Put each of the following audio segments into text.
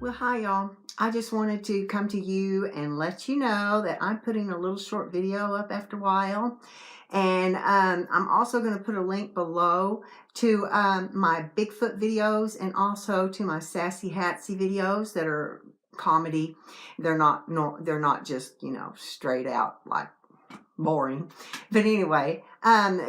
Well, hi y'all. I just wanted to come to you and let you know that I'm putting a little short video up after a while. And I'm also going to put a link below to my Bigfoot videos and also to my Sassy Hatsy videos that are comedy. They're not just, straight out like boring. But anyway,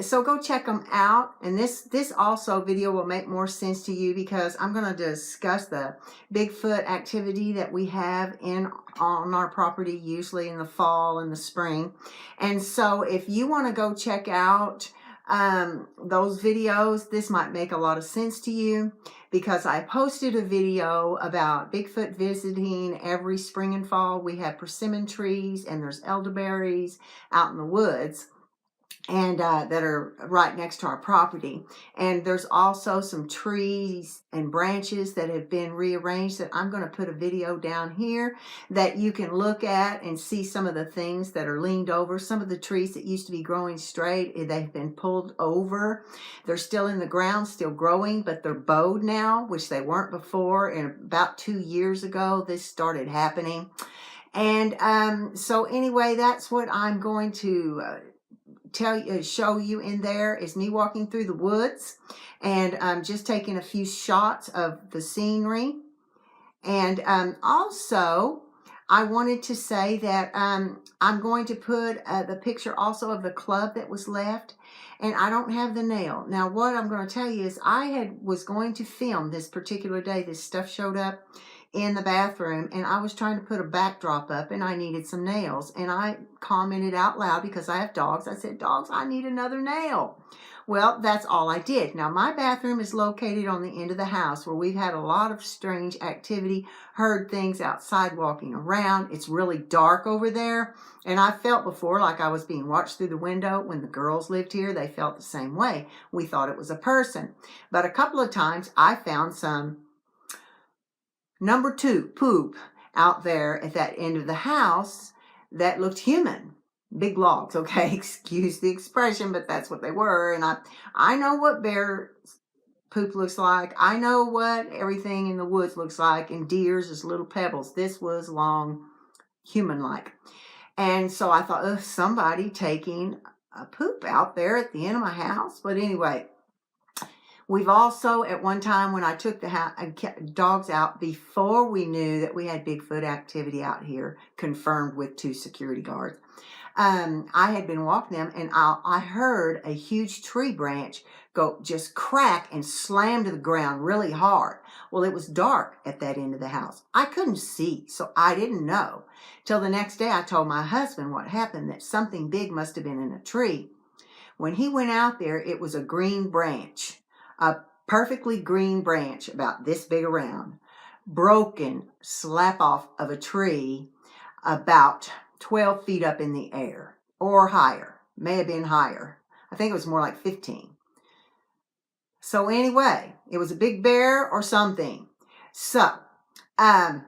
so go check them out. And this also video will make more sense to you because I'm going to discuss the Bigfoot activity that we have on our property, usually in the fall and the spring. And so if you want to go check out those videos, this might make a lot of sense to you, because I posted a video about Bigfoot visiting every spring and fall. We have persimmon trees and there's elderberries out in the woods, and that are right next to our property. And there's also some trees and branches that have been rearranged that I'm going to put a video down here that you can look at and see some of the things that are leaned over. Some of the trees that used to be growing straight, they've been pulled over. They're still in the ground, still growing, but they're bowed now, which they weren't before. And about 2 years ago, this started happening. And so anyway, that's what I'm going to show you in there is me walking through the woods, and just taking a few shots of the scenery. And also I wanted to say that I'm going to put the picture also of the club that was left, and I don't have the nail. Now what I'm going to tell you is was going to film this particular day. This stuff showed up in the bathroom, and I was trying to put a backdrop up, and I needed some nails, and I commented out loud, because I have dogs, I said, "Dogs, I need another nail." Well, that's all I did. Now my bathroom is located on the end of the house where we've had a lot of strange activity, heard things outside walking around. It's really dark over there, and I felt before like I was being watched through the window. When the girls lived here, they felt the same way. We thought it was a person, but a couple of times I found some number 2 poop out there at that end of the house that looked human. Big logs, okay? Excuse the expression, but that's what they were. And I know what bear poop looks like. I know what everything in the woods looks like, and deer's is little pebbles. This was long, human-like. And so I thought, ugh, somebody taking a poop out there at the end of my house. But anyway, we've also, at one time when I took the dogs out before we knew that we had Bigfoot activity out here, confirmed with 2 security guards, I had been walking them, and I heard a huge tree branch go just crack and slam to the ground really hard. Well, it was dark at that end of the house. I couldn't see, so I didn't know. Till the next day, I told my husband what happened, that something big must have been in a tree. When he went out there, it was a green branch. A perfectly green branch about this big around, broken slap off of a tree about 12 feet up in the air, or higher. May have been higher. I think it was more like 15. So anyway, it was a big bear or something. So I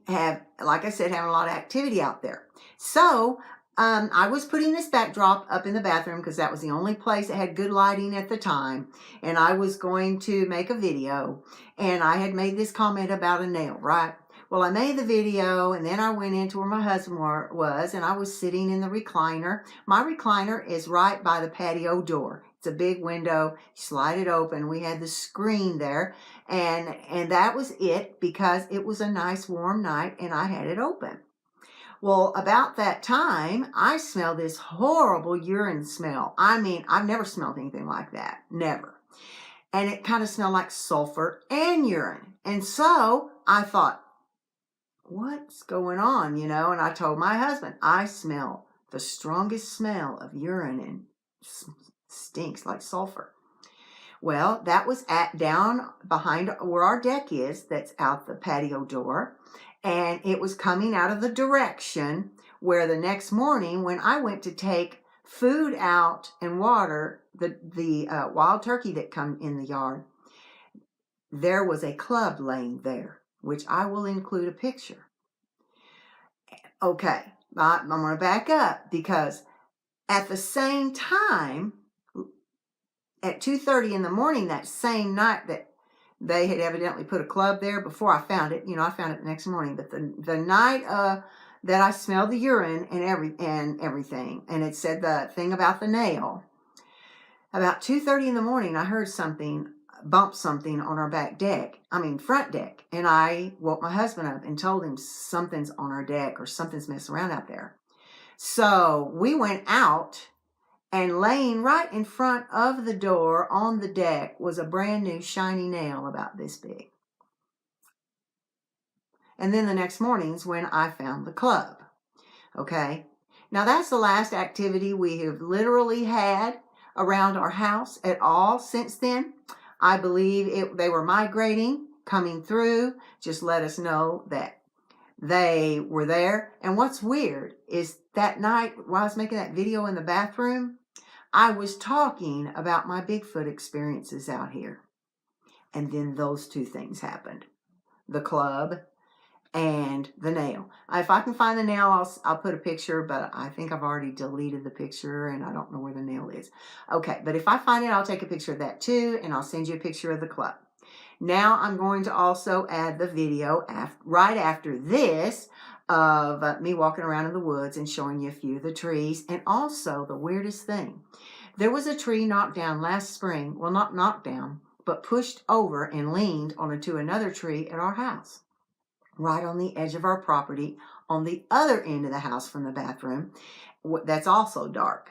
have, like I said, having a lot of activity out there. So I was putting this backdrop up in the bathroom because that was the only place that had good lighting at the time. And I was going to make a video. And I had made this comment about a nail, right? Well, I made the video, and then I went into where my husband was, and I was sitting in the recliner. My recliner is right by the patio door. It's a big window. You slide it open. We had the screen there, and that was it, because it was a nice warm night, and I had it open. Well, about that time, I smelled this horrible urine smell. I mean, I've never smelled anything like that. Never. And it kind of smelled like sulfur and urine. And so I thought, what's going on, And I told my husband, I smell the strongest smell of urine, and stinks like sulfur. Well, that was down behind where our deck is, that's out the patio door. And it was coming out of the direction where the next morning, when I went to take food out and water the wild turkey that come in the yard, there was a club laying there, which I will include a picture. Okay, I'm going to back up, because at the same time, at 2:30 in the morning that same night that They had evidently put a club there before I found it. You know, I found it the next morning. But the night that I smelled the urine and everything, and it said the thing about the nail, about 2:30 in the morning, I heard something bump something on our front deck. And I woke my husband up and told him something's on our deck or something's messing around out there. So we went out, and laying right in front of the door on the deck was a brand new shiny nail about this big. And then the next morning's when I found the club. Okay. Now that's the last activity we have literally had around our house at all since then. I believe they were migrating, coming through, just let us know that they were there. And what's weird is that night while I was making that video in the bathroom, I was talking about my Bigfoot experiences out here. And then those two things happened. The club and the nail. If I can find the nail, I'll put a picture, but I think I've already deleted the picture and I don't know where the nail is. Okay, but if I find it, I'll take a picture of that too, and I'll send you a picture of the club. Now I'm going to also add the video right after this of me walking around in the woods and showing you a few of the trees. And also the weirdest thing, there was a tree knocked down last spring. Well, not knocked down, but pushed over and leaned onto another tree at our house, right on the edge of our property, on the other end of the house from the bathroom. That's also dark.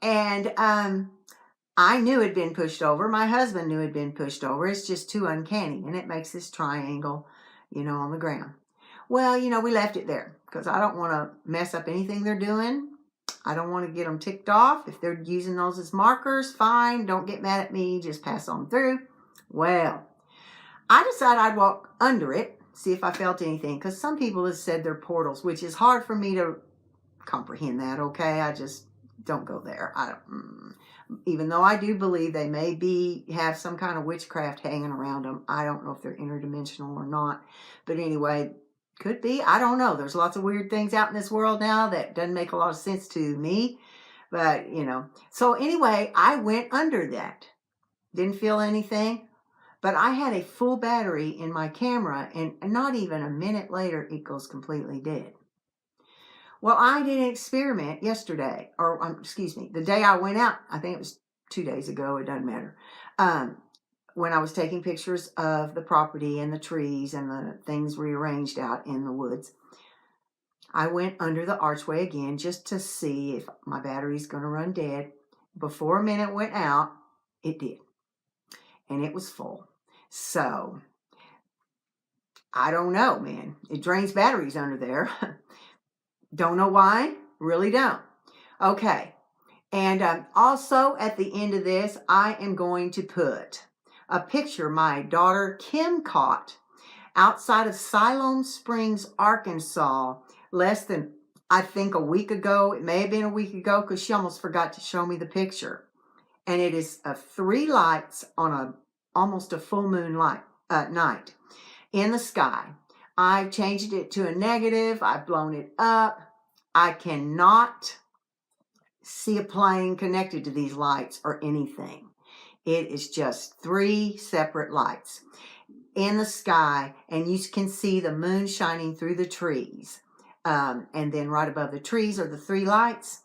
And I knew it had been pushed over. My husband knew it had been pushed over. It's just too uncanny, and it makes this triangle, you know, on the ground. Well, you know, we left it there because I don't want to mess up anything they're doing. I don't want to get them ticked off. If they're using those as markers, fine. Don't get mad at me. Just pass on through. Well, I decided I'd walk under it, see if I felt anything, because some people have said they're portals, which is hard for me to comprehend that, okay? I just don't go there. Even though I do believe they may have some kind of witchcraft hanging around them. I don't know if they're interdimensional or not. But anyway, could be. I don't know. There's lots of weird things out in this world now that doesn't make a lot of sense to me. But, you know. So anyway, I went under that. Didn't feel anything. But I had a full battery in my camera, and not even a minute later, it goes completely dead. Well, I did an experiment yesterday, or excuse me, the day I went out. I think it was 2 days ago. It doesn't matter. When I was taking pictures of the property and the trees and the things rearranged out in the woods, I went under the archway again just to see if my battery's going to run dead. Before a minute went out, it did. And it was full. So, I don't know, man. It drains batteries under there. Don't know why. Really don't. Okay. And also at the end of this, I am going to put a picture my daughter Kim caught outside of Siloam Springs, Arkansas, less than, I think, a week ago. It may have been a week ago because she almost forgot to show me the picture. And it is 3 lights on almost a full moon night in the sky. I've changed it to a negative. I've blown it up. I cannot see a plane connected to these lights or anything. It is just 3 separate lights in the sky, and you can see the moon shining through the trees. And then right above the trees are the 3 lights.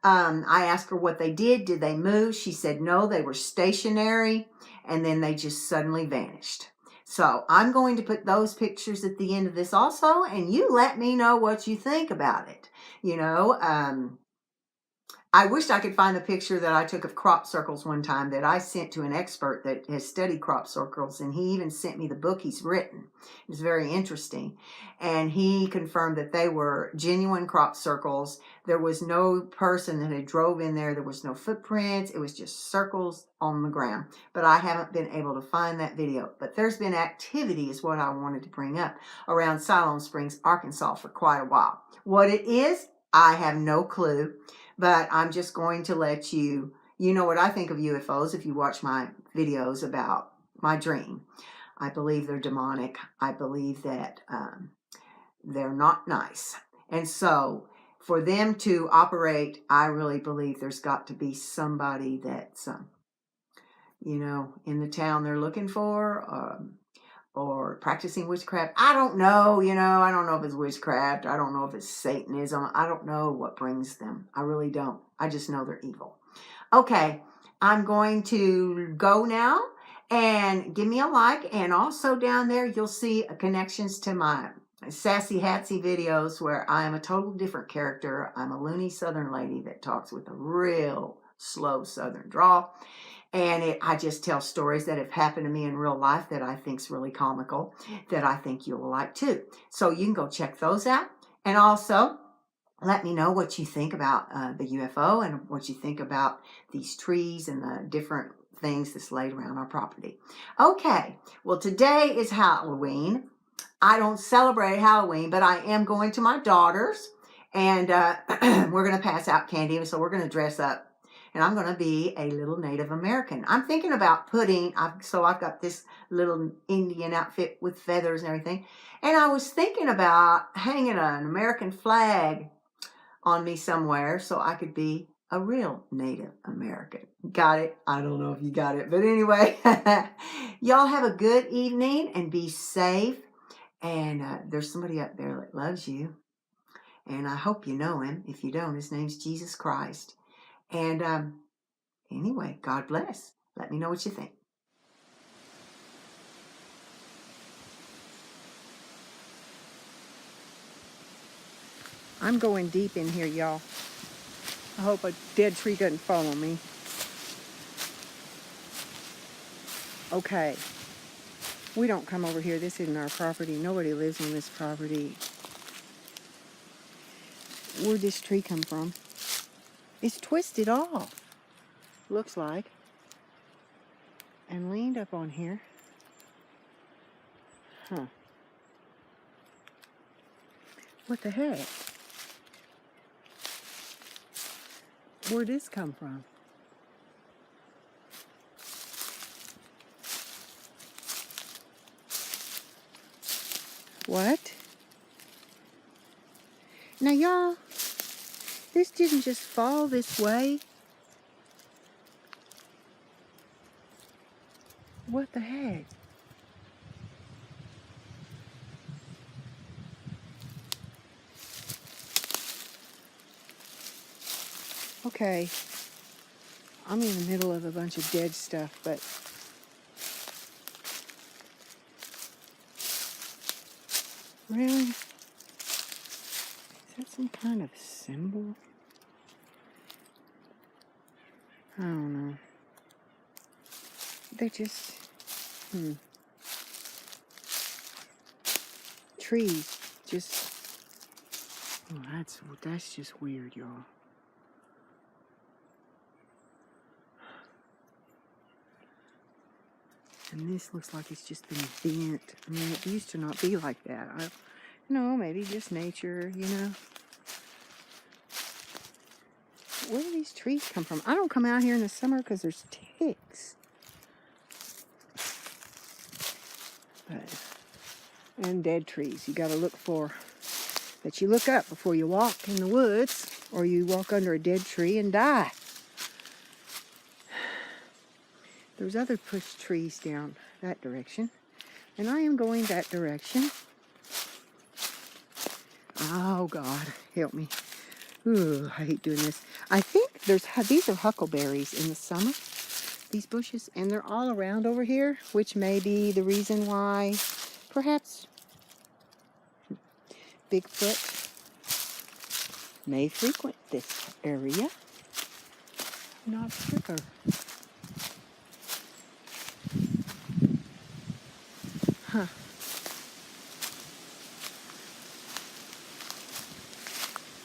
I asked her what they did. Did they move? She said no, they were stationary, and then they just suddenly vanished. So I'm going to put those pictures at the end of this also, and you let me know what you think about it. You know, I wished I could find the picture that I took of crop circles one time that I sent to an expert that has studied crop circles, and he even sent me the book he's written. It was very interesting. And he confirmed that they were genuine crop circles. There was no person that had drove in there. There was no footprints. It was just circles on the ground. But I haven't been able to find that video. But there's been activity, is what I wanted to bring up, around Siloam Springs, Arkansas for quite a while. What it is, I have no clue. But I'm just going to let you know what I think of UFOs if you watch my videos about my dream. I believe they're demonic. I believe that they're not nice. And so for them to operate, I really believe there's got to be somebody that's you know, in the town they're looking for, or practicing witchcraft. I don't know, you know, I don't know if it's witchcraft. I don't know if it's Satanism. I don't know what brings them. I really don't. I just know they're evil. Okay, I'm going to go now, and give me a like, and also down there you'll see connections to my Sassy Hatsy videos where I am a total different character. I'm a loony Southern lady that talks with a real slow Southern drawl. And I just tell stories that have happened to me in real life that I think's really comical, that I think you'll like too. So you can go check those out. And also, let me know what you think about the UFO and what you think about these trees and the different things that's laid around our property. Okay, well, today is Halloween. I don't celebrate Halloween, but I am going to my daughter's, and we're going to pass out candy, so we're going to dress up. And I'm going to be a little Native American. I'm thinking about I've got this little Indian outfit with feathers and everything. And I was thinking about hanging an American flag on me somewhere so I could be a real Native American. Got it? I don't know if you got it. But anyway, y'all have a good evening and be safe. And there's somebody up there that loves you. And I hope you know him. If you don't, his name's Jesus Christ. And anyway, God bless. Let me know what you think. I'm going deep in here, y'all. I hope a dead tree doesn't follow me. Okay. We don't come over here. This isn't our property. Nobody lives on this property. Where'd this tree come from? It's twisted off, looks like, and leaned up on here. Huh. What the heck? Where'd this come from? What? Now, y'all, this didn't just fall this way. What the heck? Okay, I'm in the middle of a bunch of dead stuff, but really? Is that some kind of symbol? I don't know. They just, trees, just, oh, that's just weird, y'all. And this looks like it's just been bent. I mean, it used to not be like that. No, maybe just nature, you know. Where do these trees come from? I don't come out here in the summer because there's ticks. And dead trees. You got to look for that. You look up before you walk in the woods, or you walk under a dead tree and die. There's other push trees down that direction, and I am going that direction. Oh God, help me. Ooh, I hate doing this. I think these are huckleberries in the summer, these bushes, and they're all around over here, which may be the reason why perhaps Bigfoot may frequent this area. Not sure. Huh.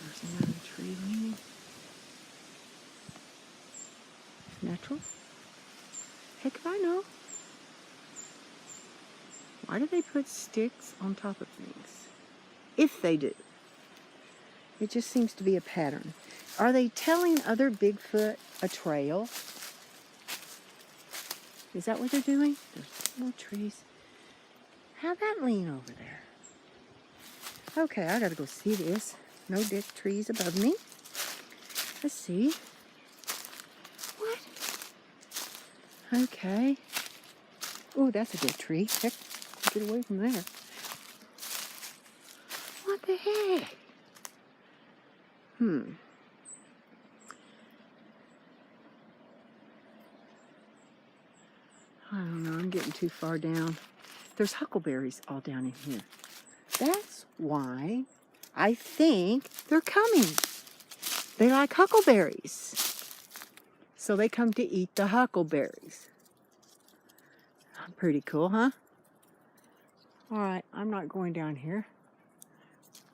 There's another tree leaning. Natural? Heck if I know. Why do they put sticks on top of things? If they do. It just seems to be a pattern. Are they telling other Bigfoot a trail? Is that what they're doing? There's more trees. How'd that lean over there? Okay, I gotta go see this. No dead trees above me. Let's see. What? Okay. Oh, that's a good tree. Heck, get away from there. What the heck? I don't know. I'm getting too far down. There's huckleberries all down in here. That's why I think they're coming. They like huckleberries. So they come to eat the huckleberries. Pretty cool, huh? All right, I'm not going down here.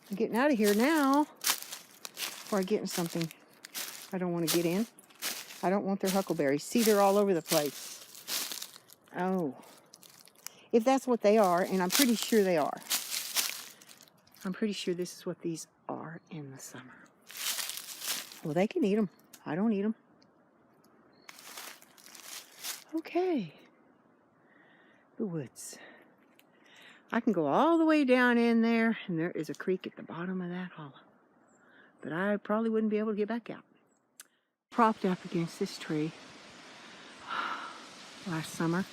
I'm getting out of here now. Or I'm getting something I don't want to get in. I don't want their huckleberries. See, they're all over the place. Oh. If that's what they are, and I'm pretty sure they are. I'm pretty sure this is what these are in the summer. Well, they can eat them. I don't eat them. Okay. The woods. I can go all the way down in there, and there is a creek at the bottom of that hollow. But I probably wouldn't be able to get back out. Propped up against this tree last summer.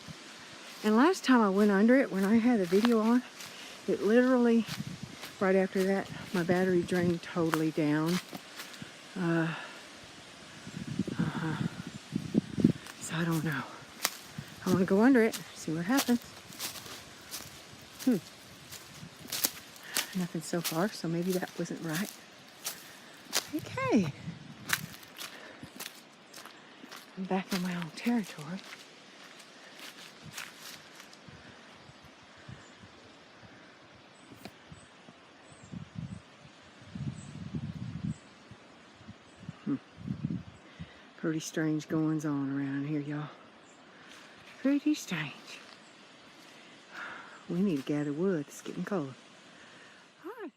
And last time I went under it, when I had the video on, it literally, right after that, my battery drained totally down. So I don't know. I want to go under it, see what happens. Nothing so far, so maybe that wasn't right. Okay. I'm back in my own territory. Pretty strange goings on around here, y'all. Pretty strange. We need to gather wood. It's getting cold. Hi.